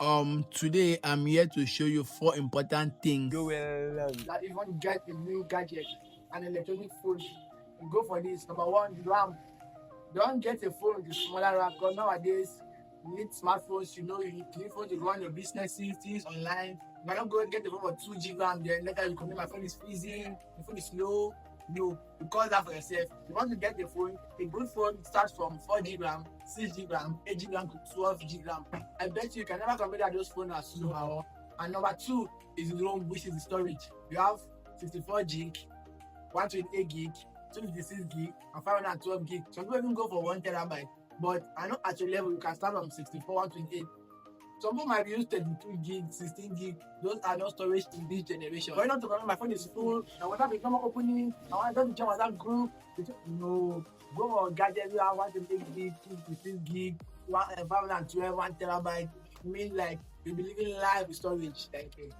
Today I'm here to show you 4 important things. That if you want to get a new gadget, an electronic phone, you go for this. Number one, RAM. Don't get a phone with a smaller RAM because nowadays you need smartphones. You need phones to run your businesses, things online. You cannot go and get a phone for 2 GB RAM. Then later you complain my phone is freezing, my phone is slow. No, you cause that for yourself. You want to get a phone, a good phone starts from 4 GB RAM, 6 GB RAM, 8 GB RAM to 12 GB RAM. I bet you can never compare that those phones are slow. And number two is the ROM, which is the storage. You have 64 GB, 128 GB, 256 GB, and 512 GB. Some people even go for 1 TB. But I know at your level you can start from 64, 128. Some people might use 32 GB, 16 GB. Those are not storage in this generation. Why not to remember my phone is full? I want to become opening. I want to join WhatsApp group. No. Go for gadget, you have 128 GB, 256 GB, 512, 1 TB. I mean, like, you'll be living life with storage. Thank you.